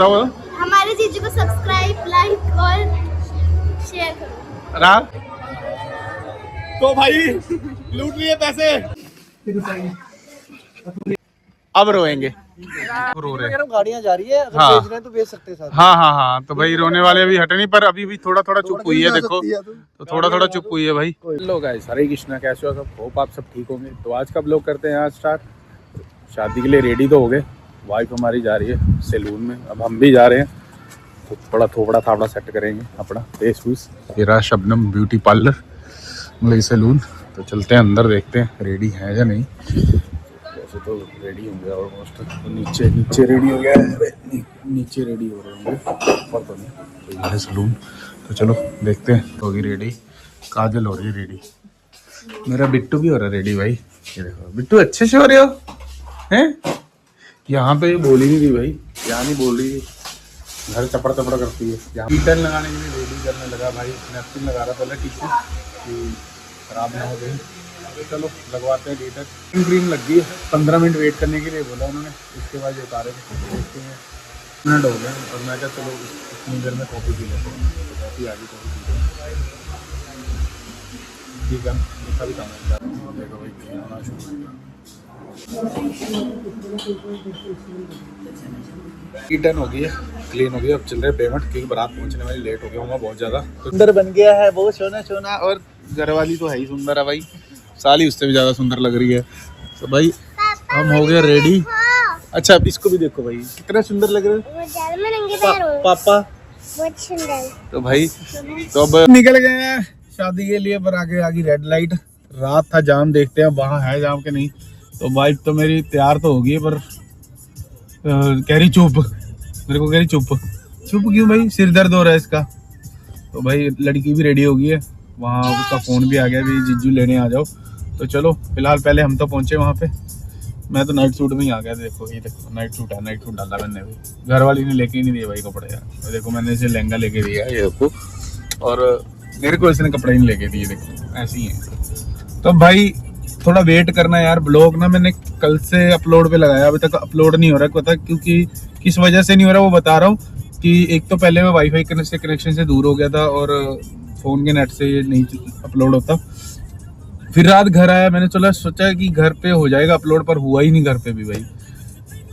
हमारे जीजू को सब्सक्राइब, लाइक और शेयर करो। रहा तो भाई लूट लिए पैसे, अब रोएंगे। रो रहे हैं, गाड़ियां जा रही है, अगर हाँ। बेच रहे हैं तो बेच सकते हैं साथ। हाँ, तो भाई रोने वाले अभी हटे नहीं, पर अभी भी थोड़ा थोड़ा चुप हुई है, देखो तो थोड़ा चुप हुई है भाई। लोग गाइस, हरे कृष्णा, कैसे हो सब? होप आप सब ठीक होंगे। तो आज का ब्लॉग करते हैं आज स्टार्ट। शादी के लिए रेडी तो हो गए, वाइफ हमारी जा रही है सैलून में, अब हम भी जा रहे हैं, तो थोड़ा थोड़ा थावड़ा सेट करेंगे अपना फेस वूस। ये रहा शबनम ब्यूटी पार्लर मतलब सैलून। तो चलते हैं अंदर, देखते हैं रेडी है या नहीं। वैसे तो रेडी होंगे ऑलमोस्ट, तो नीचे रेडी हो गया है, नीचे रेडी हो रहे होंगे, पता नहीं। तो ये है सैलून, तो चलो देखते हैं। तो होगी रेडी, काजल हो रही है रेडी, मेरा बिट्टू भी हो रहा है रेडी भाई। ये देखो बिट्टू, अच्छे से हो रहे हो हैं? यहाँ पे बोल ही नहीं रही भाई, यहाँ नहीं बोल रही, घर चपड़ करती है। यहाँ टीटन लगाने के लिए रेडी करने लगा भाई, नैपकिन लगा रहा पहले टीचर कि खराब ना हो गई। तो चलो लगवाते हैं टीटर। क्रीम लग गई है, 15 मिनट वेट करने के लिए बोला उन्होंने, उसके बाद ये उतारे देखते हैं। मिनट हो गए और मैं क्या चलो इतनी देर में कॉफ़ी पी लेते हैं। तो कॉफ़ी आ गई, कॉफ़ी पी लेते ठीक है। मीठा भी खाना है, देखो भाई क्लीन होना शुरू हो गया। टीटन हो गई है, क्लीन हो गई, अब चल रहे पेमेंट, क्योंकि बारात पहुंचने वाली लेट हो गया हूँ बहुत ज़्यादा। सुंदर बन गया है वो, सोना सोना, और घरवाली तो है ही सुंदर है भाई, साली उससे भी ज़्यादा सुंदर लग रही है। तो भाई हम हो गए रेडी। अच्छा अब इसको भी देखो भाई, कितना सुंदर लग रहा है पापा, बहुत सुंदर। तो भाई तो अब निकल गए हैं शादी के लिए, पर आगे आ गई रेड लाइट। रात था जाम, देखते हैं वहाँ है जाम के नहीं। तो बाइक तो मेरी तैयार तो होगी, पर कह रही चुप, मेरे को कह रही चुप क्यों भाई, सिर दर्द हो रहा है इसका। तो भाई लड़की भी रेडी हो गई है, वहाँ उसका फ़ोन भी आ गया भी जीजू लेने आ जाओ। तो चलो फिलहाल पहले हम तो पहुँचे वहाँ पे। मैं तो नाइट सूट में ही आ गया, देखो ये देखो नाइट सूट है, नाइट सूट डाला मैंने भी, घर वाली ने लेके ही नहीं दिए भाई कपड़े यार। तो देखो मैंने इसे लहंगा लेके दिया ये देखो, और मेरे को इसने कपड़े नहीं लेके दिए, देखो ऐसे ही है। तो भाई थोड़ा वेट करना यार, ब्लॉग ना मैंने कल से अपलोड पे लगाया, अभी तक अपलोड नहीं हो रहा है, पता क्योंकि किस वजह से नहीं हो रहा वो बता रहा हूँ। कि एक तो पहले मैं वाईफाई कनेक्शन से दूर हो गया था, और फ़ोन के नेट से ये नहीं अपलोड होता। फिर रात घर आया, मैंने चला सोचा कि घर पे हो जाएगा अपलोड, पर हुआ ही नहीं घर पे भी भाई।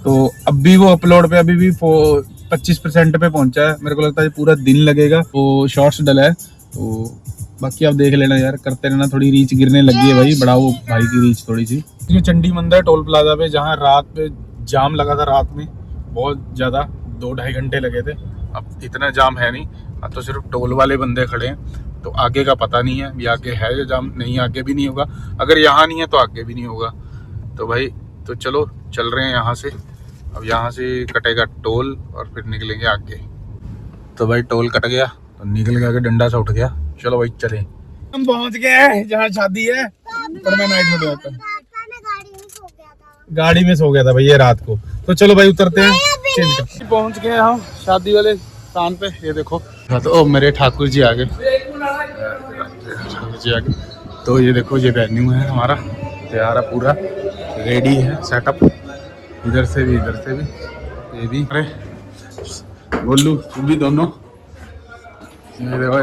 तो अब भी वो अपलोड पे अभी भी 25% पे पहुंचा है, मेरे को लगता है पूरा दिन लगेगा। वो शॉर्ट्स डला है, तो बाकी आप देख लेना यार, करते रहना। थोड़ी रीच गिरने लगी है भाई, बढ़ाओ भाई की रीच थोड़ी सी। जो चंडी मंदिर टोल प्लाजा पे, जहाँ रात पे जाम लगा था, रात में बहुत ज़्यादा 2-2.5 घंटे लगे थे, अब इतना जाम है नहीं, अब तो सिर्फ टोल वाले बंदे खड़े हैं। तो आगे का पता नहीं है, ये आगे है जो जाम, नहीं आगे भी नहीं होगा, अगर यहाँ नहीं है तो आगे भी नहीं होगा। तो भाई तो चलो चल रहे हैं यहाँ से, अब यहाँ से कटेगा टोल और फिर निकलेंगे आगे। तो भाई टोल कट गया तो निकल के आगे डंडा सा उठ गया। चलो भाई चले, हम पहुँच गए हैं जहाँ शादी है, पर मैं नाइट में तो गाड़ी में सो गया था भैया रात को। तो चलो भाई उतरते हैं, चेंज करते हैं। पहुँच गए हम शादी वाले स्थान पे, ये देखो। तो मेरे ठाकुर जी आ गए, ठाकुर जी आ गए। तो ये देखो ये वेन्यू है हमारा, तैयार है पूरा, रेडी है सेटअप, इधर से भी ये भी। अरे बोलू तू भी दोनों, ये देखो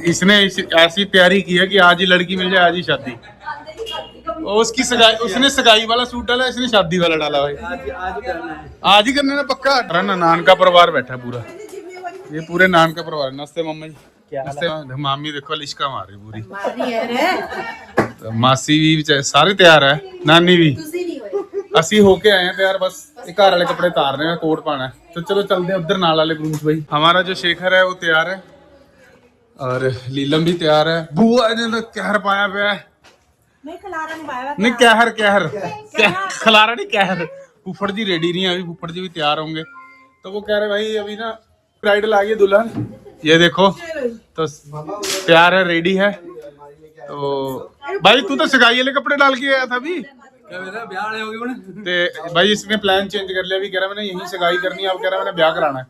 इसने ऐसी तैयारी की है कि आज ही लड़की मिल जाए, आज ही शादी। और उसकी सगाई, उसने सगाई वाला सूट डाला, इसने शादी वाला डाला भाई। आज ही करने ना पक्का। अरे ना नान का परिवार बैठा है पूरा, ये पूरे नान का परिवार। नमस्ते मम्मा जी। नमस्ते मामी, देखो लिशका मार रही पूरी, तो मासी भी सारे तैयार है, नानी भी। ਅਸੀਂ हो के आए हैं तैयार, बस घर वाले कपड़े उतारने हैं, कोट पाना है। तो चलो चलते हैं उधर नाल वाले रूम भाई। हमारा जो शेखर है वो तैयार है, और लीलम भी तैयार है। बुआ ने तो कहर पाया पे है, नहीं कहर खलारा नहीं कहर। फुफड़ जी रेडी नहीं है अभी, फुफड़ जी भी तैयार होंगे। तो वो कह रहे भाई अभी ना ब्राइडल आ गई दुल्हन, ये देखो तो तैयार है, रेडी है। तो भाई तू तो सगाई वाले कपड़े डाल के आया था अभी, भाई इसने प्लान चेंज कर लिया, अभी कह रहा मैंने यहीं सगाई करनी है, अब कह रहा मैंने ब्याह कराना है।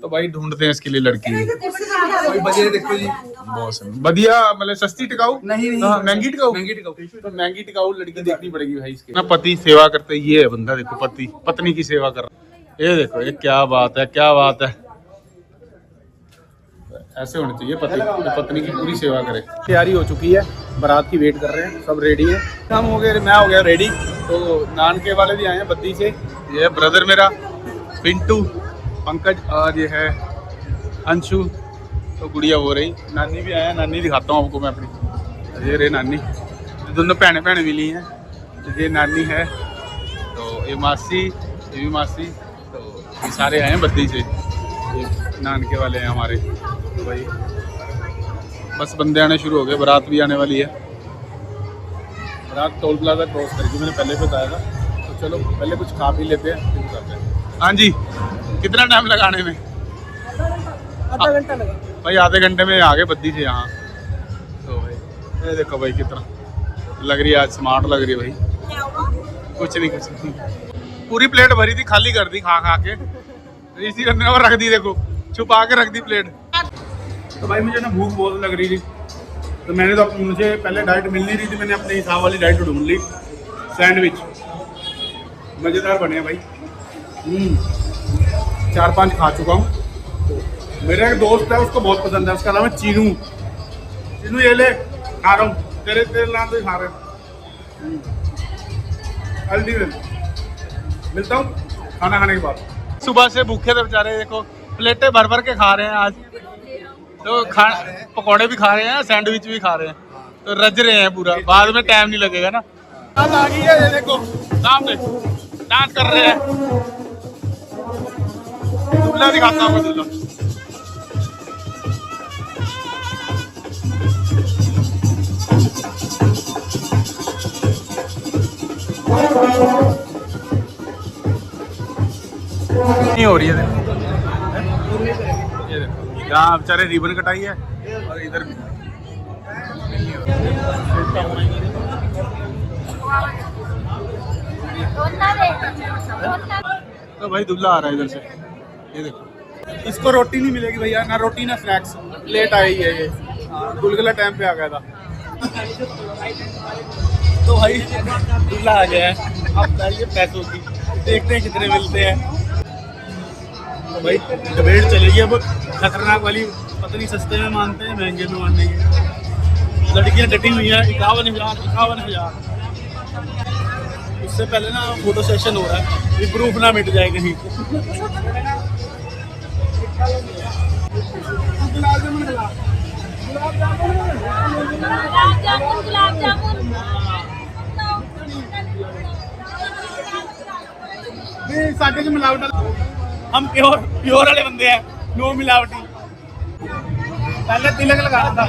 तो भाई ढूंढते हैं इसके लिए लड़की। देखो जी बहुत बढ़िया, मतलब सस्ती टिकाऊ नहीं, महंगी टिकाऊ, तो महंगी टिकाऊ लड़की देखनी पड़ेगी भाई इसके ना। पति सेवा करते, ये है बंदा देखो, पति पत्नी की सेवा कर रहा। ये देखो, ये क्या बात है, क्या बात है। ऐसे होने चाहिए पति, जो पत्नी की पूरी सेवा करे। तैयारी हो चुकी है, बारात की वेट कर रहे हैं, सब रेडी है। हम हो गए, मैं हो गया रेडी। तो नानके वाले भी आए हैं बद्दी से। ये है ब्रदर मेरा पिंटू, पंकज, और ये है अंशु। तो गुड़िया हो रही, नानी भी आया। नानी दिखाता हूँ आपको मैं अपनी। ये रे नानी, दोनों भैन मिली हैं। ये नानी है, तो ये मासी, ये भी मासी। तो ये सारे आए हैं बद्दी से, ये नानके वाले हैं हमारे। तो भाई बस बंदे आने शुरू हो गए, बारात भी आने वाली है। बारात टोल प्लाजा क्रॉस करके, मैंने पहले बताया था। तो चलो पहले कुछ खा पी लेते हैं, फिर जाते हैं। हाँ जी, कितना टाइम लगाने में? आधा घंटा लगा भाई, आधे घंटे में आ गए बद्दी से यहाँ। तो भाई ये देखो भाई, कितना लग रही है आज, स्मार्ट लग रही है भाई। कुछ नहीं, कुछ नहीं। पूरी प्लेट भरी थी, खाली कर दी खा खा के। इसी करने और रख दी, देखो छुपा के रख दी प्लेट। तो भाई मुझे ना भूख बहुत लग रही थी, तो मैंने तो मुझे पहले डाइट मिल नहीं रही थी, मैंने अपने हिसाब वाली डाइट ढूंढ ली। सैंडविच मज़ेदार बने हैं भाई। 4-5 खा चुका हूँ। तो मेरा एक दोस्त है, उसको बहुत पसंद है, उसका नाम है चीनू। चीनू ये ले, खा रहा हूँ, तेरे नाम तो ही खा रहे हैं। मिलता हूँ खाना खाने के बाद। सुबह से भूखे थे बेचारे, देखो प्लेटें भर भर के खा रहे हैं आज। तो पकौड़े भी खा रहे हैं, सैंडविच भी खा रहे हैं। तो रज रहे हैं पूरा, बाद में टाइम नहीं लगेगा ना। आज आ गई है, ये देखो सामने डांस कर रहे हैं। दूल्हा दिखाता हूँ, दूल्हा। नहीं हो रही है, देखो ये देखो, यहाँ बेचारे रिबन कटाई है, और इधर भी। तो भाई दूल्हा आ रहा है इधर से, ये देखो। इसको रोटी नहीं मिलेगी भैया, ना रोटी ना स्नैक्स। लेट आई है ये, गुलगुला टाइम पे आ गया था। तो भाई दूल्हा आ गया है, अब चाहिए पैसों की, देखते हैं कितने मिलते हैं। तो भाई डिबेट चलेगी अब खतरनाक वाली, पत्नी सस्ते में मानते हैं महंगे में मानने की। लड़कियां डटी हुई हैं 51,000। उससे पहले ना फोटो सेशन हो रहा है, ये प्रूफ ना मिट जाए कहीं। गुलाब जामुन साढ़े जो मिलावट, हम प्योर वाले बंदे हैं, नो मिलावटी। पहले तिलक लगाना था।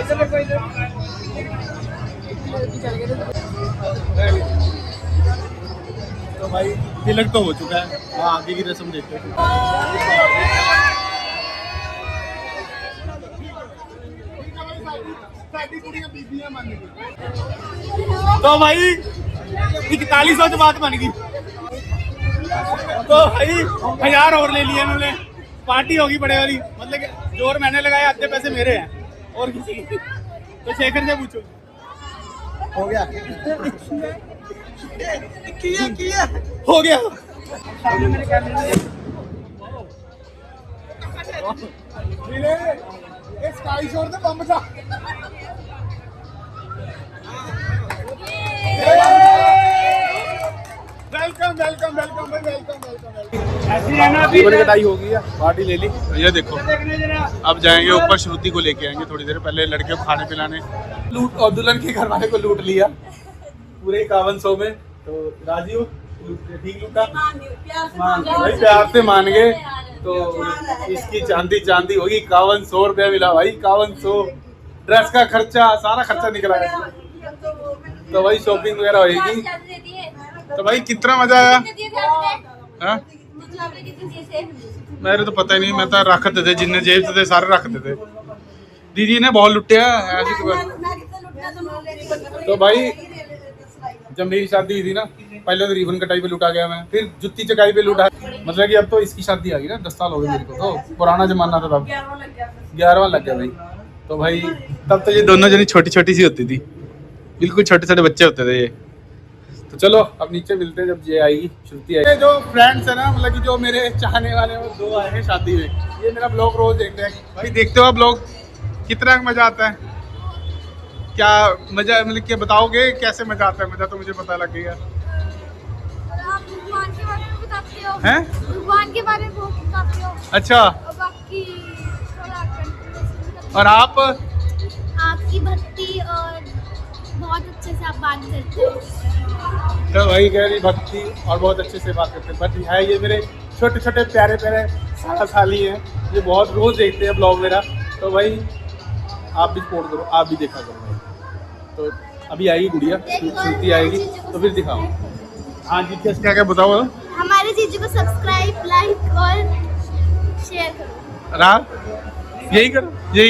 तो भाई तिलक तो हो चुका है, हाँ आगे की रस्म देखते हैं। तो भाई 4100 से बात बन गई। तो भाई 1000 और ले लिए उन्होंने, पार्टी होगी बड़े वाली। मतलब कि जोर मैंने लगाया, आधे पैसे मेरे हैं और किसी की। तो शेखर से पूछो, हो गया? हो गया। वेलकम भाई, वेलकम। रिबन कटाई हो गई है, पार्टी ले ली। ये देखो, अब जाएंगे ऊपर, श्रुति को लेके आएंगे थोड़ी देर पहले, लड़के को खाने पिलाने। लूट, और दुल्हन के घर वाले को लूट लिया पूरे 5100 में। तो राजीव ठीक लूटा, भाई प्यार से मान गए। तो इसकी चांदी होगी, 5100 रुपया मिला भाई, 5100। ड्रेस का खर्चा, सारा खर्चा निकला है। तो भाई शॉपिंग वगैरह होगी। तो भाई कितना मजा आया। हाँ? मेरे तो पता ही नहीं, मैं तो रखते थे, जिन्हें जेब थे सारे रखते थे। दीदी ने बहुत लुटिया ऐसी। तो भाई जब मेरी शादी हुई थी ना, पहले तो रिबन कटाई पे लुटा गया मैं, फिर जुत्ती चकाई पे लुटा। मतलब कि अब तो इसकी शादी आ गई ना, 10 साल हो गए मेरे को। तो पुराना जमाना था तब, 11वां लग गया भाई। तो भाई तब तो ये दोनों जनी छोटी छोटी सी होती थी, बिल्कुल छोटे छोटे बच्चे होते थे ये। तो चलो अब नीचे मिलते हैं जब ये आएगी, श्रुति आएगी। जो फ्रेंड्स है ना, मतलब कि जो मेरे चाहने वाले वो 2 आए हैं शादी में, ये मेरा ब्लॉग रोज देखते हैं। भाई देखते हो आप ब्लॉग, कितना मजा आता है? क्या मजा, मतलब क्या बताओगे कैसे मजा आता है? मजा तो मुझे पता लगेगा। आप भगवान के बारे में बताते हो? हैं? भगवान के बारे में बहुत बताते हो। अच्छा, और बाकी थोड़ा और आप? आपकी भक्ति और बहुत अच्छे से आप बात करते हो। तो वही कह रही, भक्ति और बहुत अच्छे से बात करते हैं। बट है ये मेरे छोटे छोटे प्यारे प्यारे साला साली हैं, ये बहुत रोज देखते हैं ब्लॉग मेरा। तो भाई आप भी सपोर्ट करो, आप भी देखा करो भाई। तो अभी आएगी गुड़िया, श्रुति आएगी तो फिर दिखाओ। हाँ जी, क्या क्या बताओ? हमारे जीजू को सब्सक्राइब, लाइक और शेयर करो। रात यही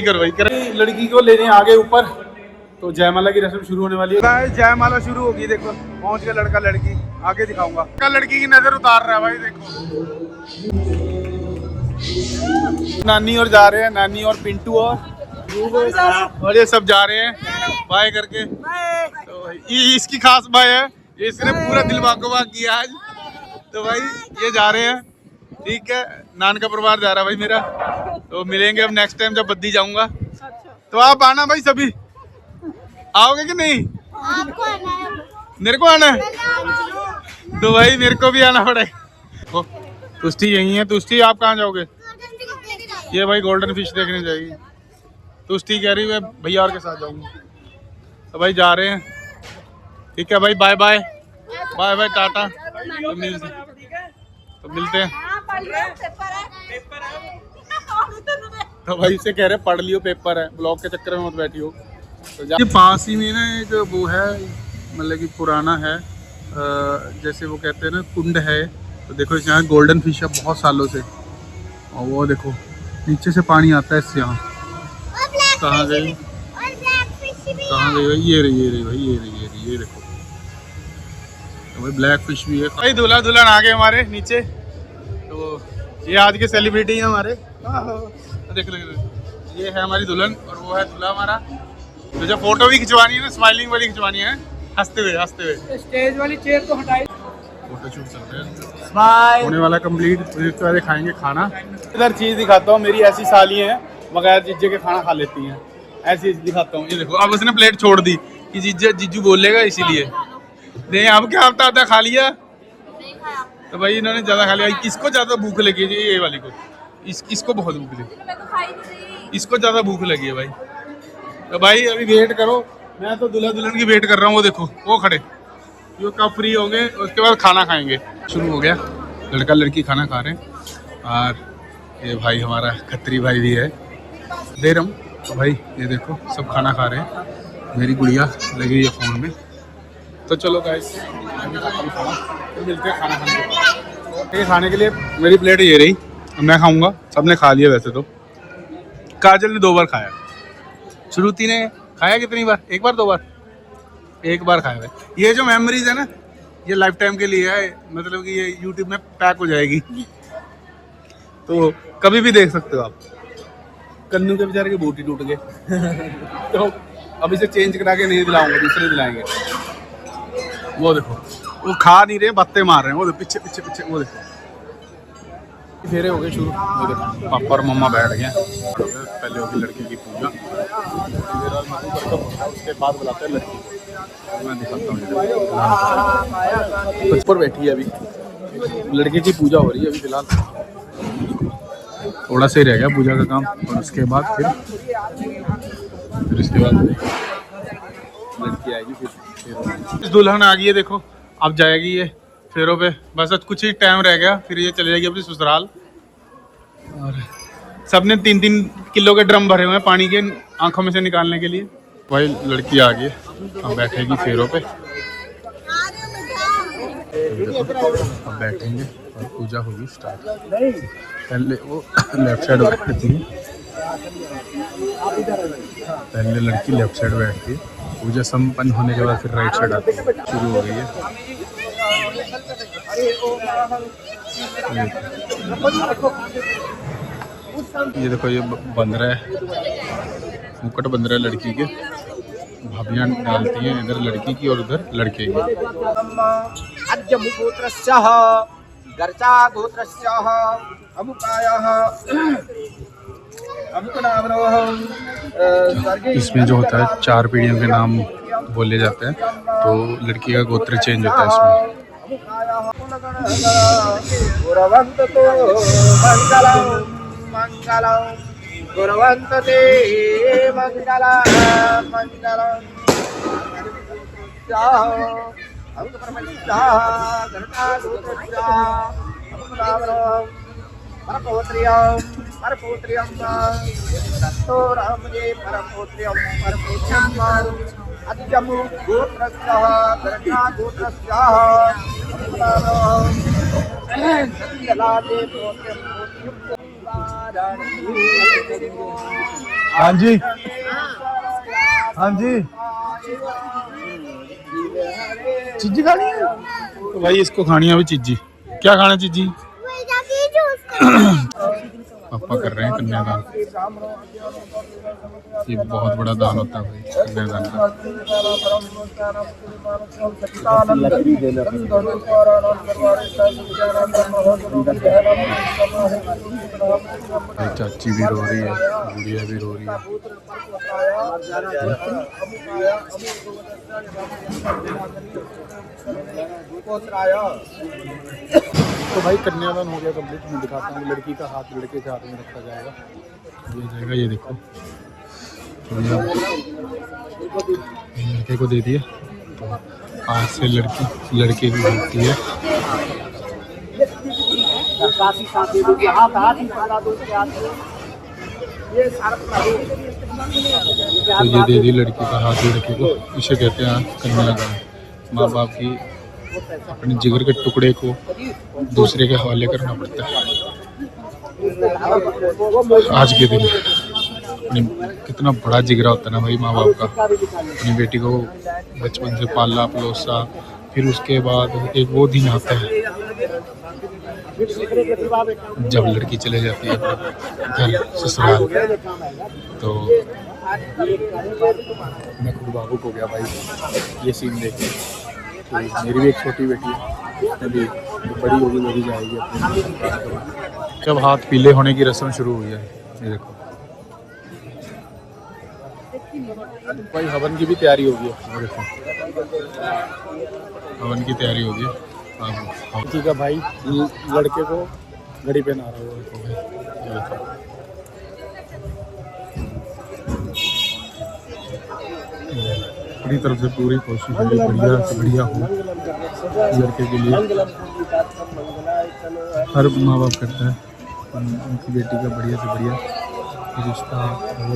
करो भाई। लड़की को लेने आगे ऊपर, तो जयमाला की रस्म शुरू होने वाली है। जयमाला शुरू होगी, देखो पहुंच गया लड़का लड़की, आगे दिखाऊंगा। का लड़की की नजर उतार रहा है भाई, देखो नानी और जा रहे हैं, नानी और पिंटू और ये सब जा रहे हैं बाय करके। तो ये इसकी खास बाय है, इसने पूरा दिल बागोबाग किया आज। तो भाई ये जा रहे हैं, ठीक है, नान का परिवार जा रहा है भाई मेरा। तो मिलेंगे अब नेक्स्ट टाइम जब बद्दी जाऊंगा। तो आप आना भाई, सभी आओगे कि नहीं? आपको आना है? मेरे को आना है, तो भाई मेरे को भी आना पड़ेगा। तुष्टि यही है। तुष्टि आप कहाँ जाओगे? ये भाई गोल्डन फिश देखने जाएगी। तुष्टि कह रही है भैया और के साथ जाऊंगी। तो भाई जा रहे हैं, ठीक है भाई, bye bye bye bye, tata. तो मिलते हैं। तो भाई से कह रहे पढ़ लियो, पेपर है, ब्लॉग के चक्कर में मत बैठी हो। तो ये पास ही में ना एक वो है, मतलब कि पुराना है, जैसे वो कहते हैं ना कुंड है। तो देखो यहाँ गोल्डन फिश है बहुत सालों से, और वो देखो नीचे से पानी आता है इससे। यहाँ कहाँ गई भाई? ये रही भाई, ये देखो। तो भाई ब्लैक फिश भी है भाई। दूल्हा दुल्हन आ गए हमारे नीचे। तो ये आज के सेलिब्रिटी हैं हमारे। देख लो, ये है हमारी दुल्हन और वो है दूल्हा हमारा। तो जब फोटो भी खिंचवानी है ना, स्माइलिंग वाली खिंचवानी है, हंसते हुए। स्टेज वाली चेयर तो हटाई। फोटो शूट चल रहा है, स्माइल होने वाला कंप्लीट। उसके बाद खाएंगे खाना। इधर चीज दिखाता हूँ, मेरी ऐसी साली है बगैर जीजे के खाना खा लेती हैं, ऐसी दिखाता हूँ। ये देखो, अब उसने प्लेट छोड़ दी कि जीजू बोलेगा इसीलिए। नहीं अब क्या आता था, खा लिया। तो भाई इन्होंने ज्यादा खा लिया। किसको ज्यादा भूख लगी है? ये वाली को, इसको बहुत भूख लगी, इसको ज्यादा भूख लगी है भाई। तो भाई अभी वेट करो, मैं तो दूल्हा दुल्हन की वेट कर रहा हूँ। वो देखो वो खड़े, ये कब फ्री होंगे उसके बाद खाना खाएंगे। शुरू हो गया, लड़का लड़की खाना खा रहे हैं। और ये भाई हमारा खत्री भाई भी है, दे रहा हूँ। तो भाई ये देखो सब खाना खा रहे हैं, मेरी गुड़िया लगी है फ़ोन में। तो चलो गाइस, मैं भी खाता हूँ खाना, फिर मिलते हैं खाना खाने के बाद। ये खाने के लिए मेरी प्लेट ये रही, मैं खाऊंगा। सबने खा लिया वैसे तो। काजल ने 2 बार खाया, श्रुति ने खाया कितनी बार? 1 बार 2 बार? 1 बार खाया भाई। ये जो मेमोरीज है ना, ये लाइफ टाइम के लिए है, मतलब कि ये यूट्यूब में पैक हो जाएगी। तो कभी भी देख सकते हो आप। कन्नू के बेचारे के बूट ही टूट गए। तो अब इसे चेंज करा के नहीं दिलाऊंगा, दूसरे दिलाएंगे। वो देखो, वो खा नहीं रहे, बातें मार रहे हैं। वो पीछे पीछे पीछे, वो देखो फेरे हो गए शुरू। वो देखो पापा और मम्मा बैठ गए। पहले होगी लड़की की पूजा, उसके बाद बुलाते हैं लड़की को। मैं दिखाता हूँ, ऊपर बैठी है अभी, लड़के की पूजा हो रही है अभी फिलहाल। थोड़ा सा ही रह गया पूजा का काम, और उसके बाद फिर इसके बाद लड़की आएगी। फिर दुल्हन आ गई है, देखो अब जाएगी ये फेरों पे। बस अब कुछ ही टाइम रह गया, फिर ये चले जाएगी अपनी ससुराल। और सबने 3-3 किलो के ड्रम भरे हुए हैं पानी के, आंखों में से निकालने के लिए। भाई लड़की आ गई, अब बैठेगी फेरों पे। अब बैठेंगे और पूजा होगी स्टार्ट। पहले वो लेफ्ट साइड बैठती है, पहले लड़की लेफ्ट साइड बैठती है। पूजा संपन्न होने के बाद फिर राइट साइड आती है। शुरू हो गई है। ये देखो, ये बंद रहा है, मुकुट बंद रहा है लड़की के। भाभियां डालती हैं, इधर लड़की की और उधर लड़के की। अद्य मुगोत्रस्यः गर्चा गोत्रस्यः अमुकायः अमुकनामनोः इसमें जो होता है 4 पीढ़ियों के नाम बोले जाते हैं, तो लड़की का गोत्र चेंज होता है इसमें। गुरवन्ततो मङ्गलं मङ्गलं गुरवन्तते मङ्गलं मङ्गलं परपोत्रियं परपोत्रियं दत्तो रामजे परपोत्रियं परपोत्रियं अद्यमु गोत्रस्यः गर्जा गोत्रस्यः हाँ जी, हाँ जी, चिज्जी खानी है तो भाई इसको खानी है अभी चिज्जी। क्या खाना है चिज्जी? पापा कर रहे हैं कन्यादान। ये बहुत बड़ा दान होता है भाई कन्यादान का। चाची भी रो रही है, गुड़िया भी रो रही है। तो भाई कन्यादान हो गया कंप्लीट। मैं दिखाता हूँ, लड़की का हाथ लड़के के हाथ में रखा जाएगा, ये जाएगा, ये देखो। तो लड़के को दे दिया, तो हाथ से लड़की लड़के की होती है। तो ये दे दी लड़की का हाथ लड़के को। इसे कहते हैं कन्यादान। माँ बाप की अपने जिगर के टुकड़े को दूसरे के हवाले करना पड़ता है आज के दिन। कितना बड़ा जिगरा होता है ना भाई माँ बाप का, अपनी बेटी को बचपन से पाला पलोसा, फिर उसके बाद एक वो दिन आता है जब लड़की चले जाती है घर ससुराल। तो मैं खुद भावुक हो गया भाई ये सीन देख के। तो मेरी भी एक छोटी बेटी है, अभी बड़ी होगी वो भी जाएगी अपने। जब हाथ पीले होने की रस्म शुरू हुई है, ये देखो भाई हवन की भी तैयारी होगी। ये देखो हवन की तैयारी होगी। अब का भाई लड़के को घड़ी पहना रहा है, ये देखो। अपनी तरफ से पूरी कोशिश है बढ़िया से बढ़िया हो लड़के के लिए। हर माँ बाप करता है उनकी बेटी का बढ़िया से बढ़िया रिश्ता हो,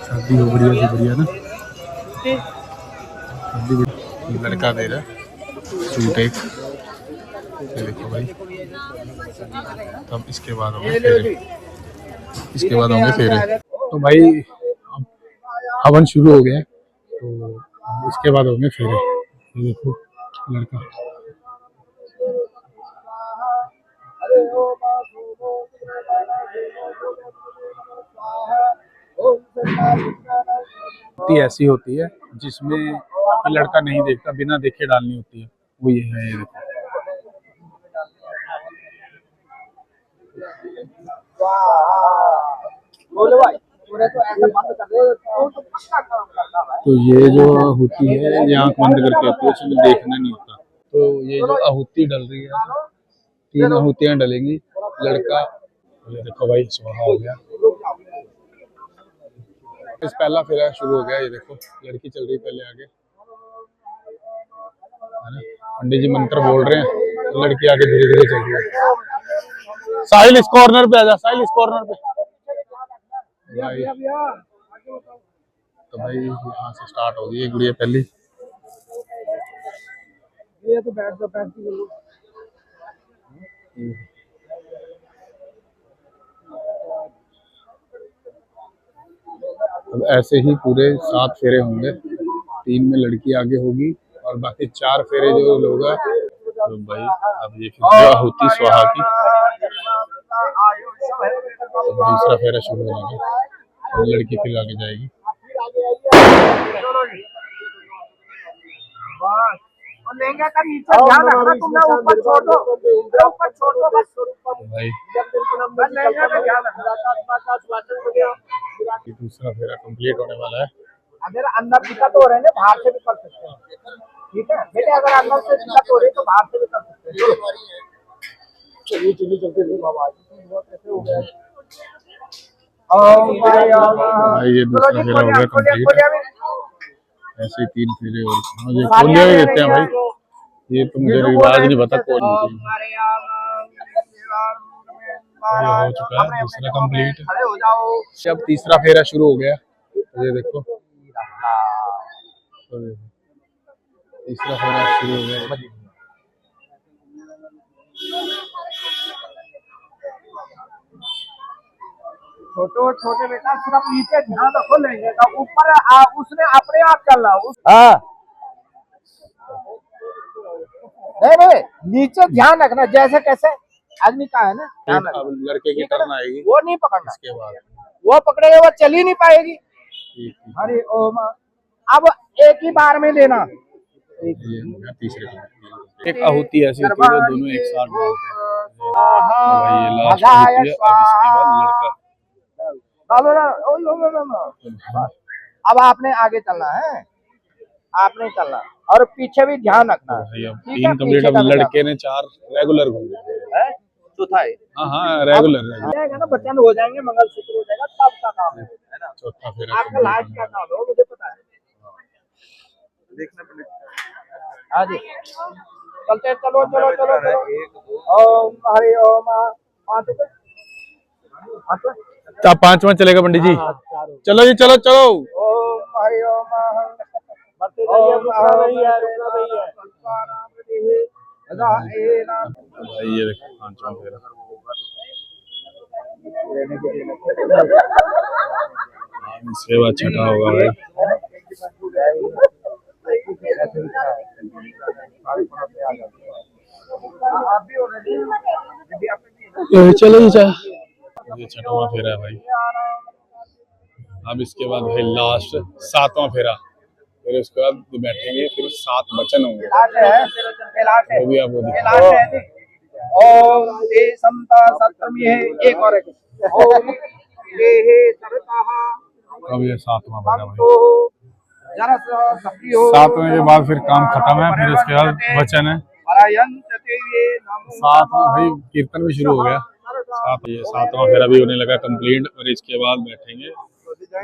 शादी हो बढ़िया से बढ़िया ना। शादी लड़का दे रहा है सूट एक, ये देखो भाई। तब इसके बाद होंगे फेरे, इसके बाद होंगे फेरे। तो भाई हवन शुरू हो गया, तो इसके बाद होंगे फेरे। ये देखो लड़का ऐसी होती है जिसमें लड़का नहीं देखता, बिना देखे डालनी होती है, वो ये है। ये देखो तो ये जो आहुति है ये आंख बंद करके होती है, इसमें देखना नहीं होता। तो ये जो आहुति डल रही है, 3 आहुतियां डलेंगी। लड़का ये देखो भाई सुहा हो गया, इस पहला फेरा शुरू हो गया। ये देखो लड़की चल रही पहले आगे, है ना। पंडित जी मंत्र बोल रहे हैं, तो लड़की आगे धीरे धीरे चल रही है। साहिल इस कॉर्नर पे आ जा, साहिल इस कॉर्नर पे भाई। तो भाई यहाँ से स्टार्ट हो गई गुड़िया पहली। ये तो बैठ दो बैठ दो। अब ऐसे ही पूरे 7 फेरे होंगे, 3 में लड़की आगे होगी और बाकी 4 फेरे जो लोग हैं। तो भाई अब ये फिर आहुति स्वाहा की, तो दूसरा फेरा शुरू होगा और लड़की फिर आगे जाएगी। हाँ और लहंगा का नीचे ध्यान रखना, तुमने ऊपर छोड़ दो, ऊपर छोड़ दो बस भाई बस लहंगा का ध्यान रखना। ये दूसरा फेरा कंप्लीट होने वाला है। अगर अंदर दिक्कत हो रही है बाहर से भी कर सकते हैं, ठीक है बेटे, अगर अंदर से दिक्कत हो रही है तो बाहर से भी कर सकते हैं। चलिए चलिए चलते बाबा कैसे हो गया। भाई ये दूसरा फेरा हो गया कंप्लीट। ऐसे 3 फेरे और मुझे खोलिया ही देते हैं भाई, ये तो मुझे रिवाज नहीं पता कौन हो चुका है दूसरा कंप्लीट। अब तीसरा फेरा शुरू हो गया, ये देखो तीसरा फेरा शुरू हो गया। छोटे छोटे बेटा सिर्फ नीचे ध्यान रखो, लेंगे का ऊपर उसने अपने आप चलना हाँ नहीं नीचे ध्यान रखना, जैसे कैसे आदमी का है ना ध्यान अब लड़के की टर्न आएगी, वो नहीं पकड़ना, इसके बाद वो पकड़ेगा वो चल ही नहीं पाएगी। अरे ओम अब एक ही बार में देना। तीसरे एक आहुति ऐसी होती है दोनों एक साथ डालते हैं। ये लास्ट आहुति है, अब इसके बाद लड़का। अब आपने आगे चलना है, आपने चलना और पीछे भी ध्यान रखना। अब 3 कंप्लीट, अब लड़के ने 4 रेगुलर घूमे, चौथा है हाँ रेगुलर ना, बच्चन हो जाएंगे, मंगलसूत्र हो जाएगा, तब का काम है ना। चौथा फेरा आपका लास्ट का काम है मुझे पता है, देखना पड़ेगा। हाँ जी चलते चलो चलो चलो चलो ओम हरि ओम। तो 5वां चलेगा पंडित जी, चलो जी चलो चलो। ओम हरि ओम बढ़ते जाइए, रुकना नहीं है, रुकना नहीं है। भाई ये देखो 5वां फेरा, सेवा छठा होगा भाई। चलो जी ये 6वां फेरा है भाई। अब इसके बाद भाई लास्ट 7वां फेरा, फिर उसके बाद बैठेंगे, फिर 7 वचन होंगे, वो भी आपको दिखाएंगे। ओम ये समता सत्रम ये एक और ओम ये सरकाहा। अब ये 7वां फेरा भाई, जरा सफी हो 7वें के बाद फिर काम खत्म है, फिर उसके बाद वचन है। 7 में भाई कीर्तन भी शुरू हो गया। 7वां फेरा भी होने लगा कंप्लीट, और इसके बाद बैठेंगे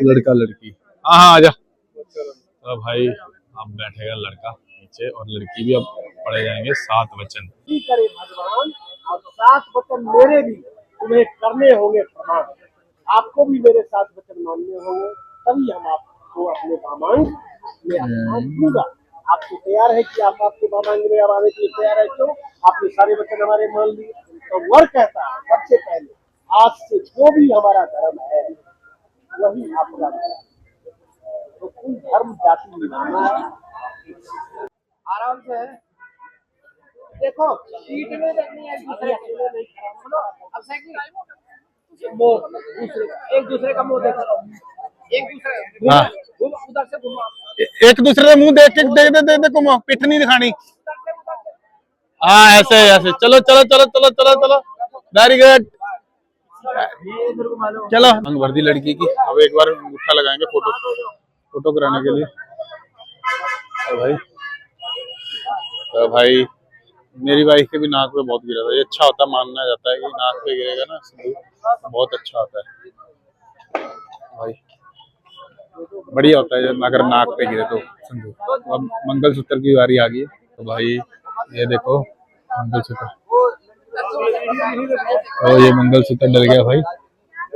लड़का लड़की। हाँ आजा। तो भाई अब बैठेगा लड़का नीचे, और लड़की भी अब पढ़े जाएंगे 7 वचन। करे भगवान, और 7 वचन मेरे भी तुम्हें करने होंगे प्रमाण, आपको भी मेरे 7 वचन मानने होंगे, तभी हम आपको अपने कामांग में दूंगा। आप तो तैयार है कि आप आपके कामांग में आने के लिए तैयार है? क्यों? आपने सारे वचन हमारे मान लिए। तो वर कहता है सबसे पहले आज से जो भी हमारा धर्म है वही आपका धर्म, तो कोई धर्म जाति नहीं मानना है। आराम से देखो, सीट में देखनी है, दूसरे अकेले नहीं सुनो। अब सेकंड मुंह दूसरे एक दूसरे का मुंह देखो, एक दूसरे हाँ। उधर से घुमा, एक दूसरे का मुंह देख के दे घुमाओ, पिठ नहीं दिखानी। हाँ ऐसे ऐसे, चलो चलो चलो चलो चलो चलो, वेरी गुड। चलो अंग वर्दी लड़की की, अब एक बार अंगूठा लगाएंगे फोटो कराने के लिए। तो भाई मेरी वाइफ के भी नाक पे बहुत गिरा था, ये अच्छा होता, मानना जाता है कि नाक पे गिरेगा ना सिंदूर बहुत अच्छा होता है भाई, बढ़िया होता है अगर नाक पे गिरे तो सिंदूर। तो अब मंगलसूत्र की बारी आ गई, तो भाई ये देखो मंगलसूत्र, और ये मंगलसूत्र डल गया भाई,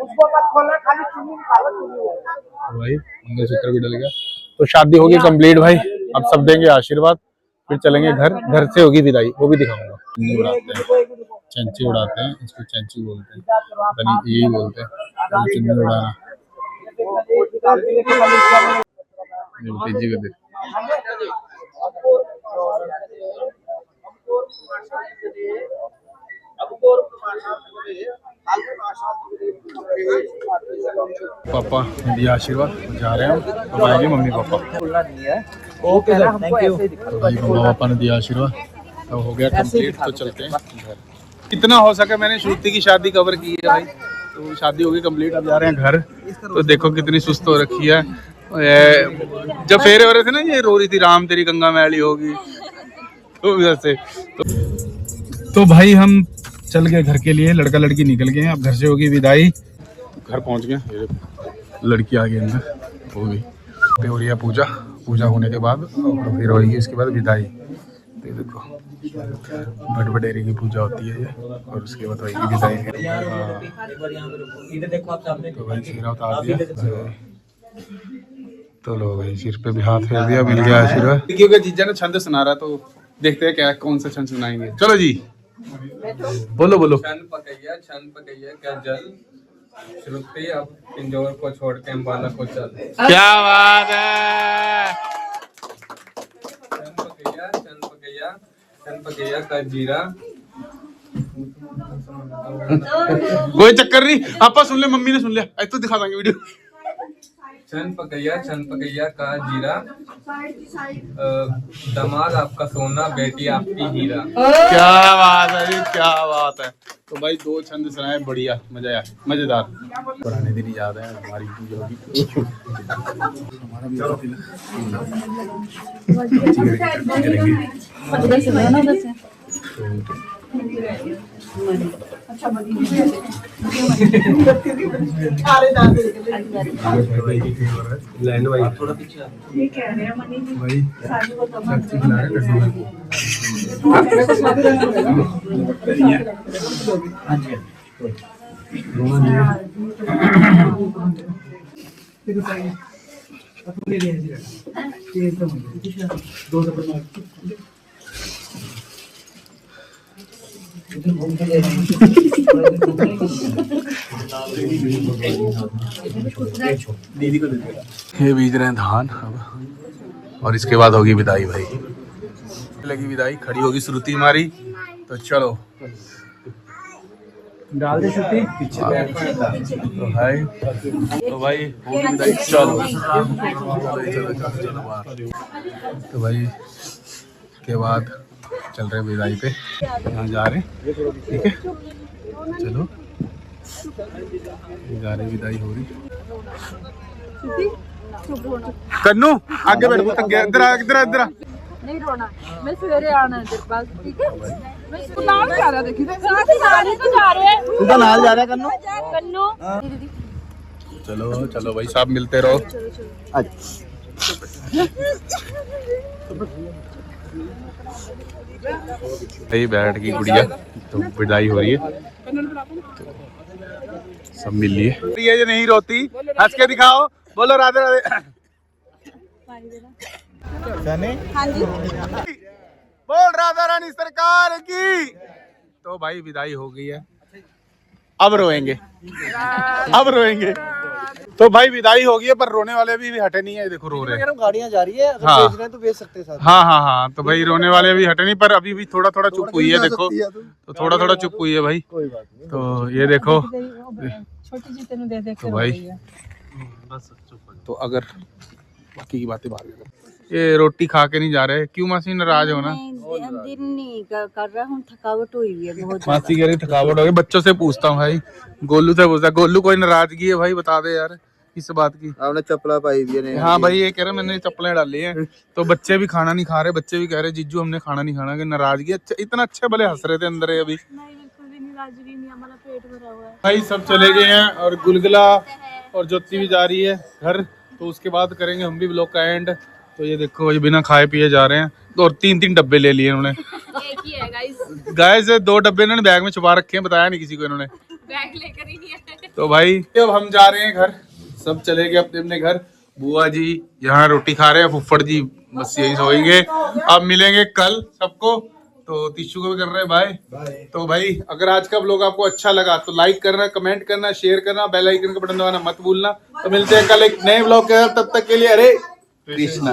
उसको मत खोलना, खाली चुन्नी निकालो, तो भाई मंगलसूत्र भी डल गया। तो शादी होगी कंप्लीट भाई, अब सब देंगे आशीर्वाद, फिर चलेंगे घर से होगी विदाई, वो भी दिखाऊंगा। चुन्नी उड़ाते हैं, चंची उड़ाते हैं, इसको चंची बोलते हैं, पता नहीं यही बोलते हैं, तो चुन्नी उड़ाना। भतीजी को देख, पापा ने दिया आशीर्वाद, जा रहे हैं हम, तो आएंगे mummy papa. Okay sir, thank you. तो भाई मम्मा पापा ने दिया आशीर्वाद, तो हो गया कंप्लीट, तो चलते हैं घर। कितना हो सका मैंने श्रुति की शादी कवर की है भाई, तो शादी हो गई कंप्लीट, अब जा रहे हैं घर। तो देखो कितनी सुस्त हो रखी है, जब फेरे हो रहे थे ना ये रो रही थी, राम तेरी गंगा मैली होगी, तो वैसे तो भाई हम चल गए घर के लिए, लड़का लड़की निकल गए हैं, अब घर से होगी विदाई। घर पहुंच गए, लड़की आ गई अंदर, हो गई हो रही है पूजा, पूजा होने के बाद और फिर होगी उसके बाद विदाई। तो ये देखो बटबडेरी की पूजा होती है ये, और उसके बाद होगी विदाई। तो भाई सिरा उतार दिया, तो लो भाई सिर पे भी हाथ फेर दिया, मिल गया आशीर्वाद। क्योंकि जीजा ने छंद सुना रहा, तो देखते हैं क्या कौन सा छंद सुनाएंगे। चलो जी बोलो बोलो। छन पकैया क्या जल, श्रुति अब पिंजौर को छोड़ के अम्बाला को चल। क्या बात है। छन पकैया का जीरा। कोई चक्कर नहीं, आपा सुन ले, मम्मी ने सुन लिया, ऐसे तो दिखा देंगे वीडियो। छन पकैया का जीरा, दामाद आपका सोना, बेटी आपकी हीरा। क्या बात है जी, क्या बात है। तो भाई 2 छंद सुनाए, बढ़िया, मजा आया, मजेदार। पुराने दिन ही याद है हमारी पूजा होगी। थोड़ा पीछे ये बीज रहे हैं धान अब, और इसके बाद होगी विदाई भाई। लगी विदाई, खड़ी होगी श्रुति हमारी, तो चलो डाल दे सकते पीछे तो भाई, होगी विदाई, चलो चलो चलो बाहर। तो भाई के बाद चल रहे विदाई पे, यहाँ जा रहे हैं, ठीक है चलो जा रहे, विदाई हो रही। कन्नू आगे बैठ, इधर नहीं रोना, मैं सवेरे आना है तेरे पास, ठीक है? मैं नाल जा रहा, देखी तो जा रहे हैं, तू तो नाल जा रहा है कन्नू। चलो चलो भाई साहब, मिलते रहो। यही बैठ की गुड़िया, तो विदाई हो रही है, सब मिल लिए। ये नहीं रोती, हंस के दिखाओ, बोलो राधे राधे। हाँ जी, बोल राधा रानी सरकार की। तो भाई विदाई हो गई है, अब रोएंगे, अब रोएंगे। तो भाई विदाई हो गई है, पर रोने वाले भी हटे नहीं है, देखो रो रहे हैं। गाड़ियाँ जा रही है, अगर हाँ। बेच रहे हैं तो बेच सकते हैं साथ। हाँ, तो भाई रोने वाले भी हटे नहीं, पर अभी भी थोड़ा थोड़ा चुप हुई है, देखो तो थोड़ा थोड़ा चुप हुई है भाई। कोई बात नहीं। तो ये देखो, छोटी जी तेनू दे दे तो भाई तो अगर बाकी की बातें बाद में, ये रोटी खा के नहीं जा रहे, क्यों मासी नाराज हो ना? दिल नहीं कर रहा हूँ, थकावट हुई है बहुत। मासी कह रही थकावट हो गई। बच्चों से पूछता हूँ भाई, गोलू से पूछता, गोलू कोई नाराजगी है भाई, बता दे यार इस बात की। आपने चप्पला पाई भी है। हाँ भाई, ये कह रहे मैंने चप्पलें डाली हैं, तो बच्चे भी खाना नहीं खा रहे, बच्चे भी कह रहे जीजू हमने खाना नहीं खाना, कि नाराजगी। अच्छा, इतना अच्छे भले हंस रहे थे अंदर है अभी। भाई सब चले गए हैं, और गुलगुला और ज्योति भी जा रही है घर, तो उसके बाद करेंगे हम भी ब्लॉग का एंड। तो ये देखो, ये बिना खाए पिए जा रहे हैं, और 3 डब्बे ले लिए इन्होंने। एक ही है गाइस 2 डब्बे इन्होंने बैग में छुपा रखे हैं, बताया नहीं किसी को इन्होंने, बैग लेकर ही नहीं आए। तो भाई अब हम जा रहे हैं घर, सब चले गए अपने अपने घर। बुआ जी यहाँ रोटी खा रहे हैं, फुफ्फड़ जी बस यही सोएंगे। अब मिलेंगे कल सबको, तो तीशु को भी कर रहे हैं बाय। तो भाई अगर आज का व्लॉग आपको अच्छा लगा तो लाइक करना, कमेंट करना, शेयर करना, बेल आइकन का बटन दबाना मत भूलना। तो मिलते हैं कल एक नए व्लॉग के साथ, तब तक के लिए हरे कृष्णा।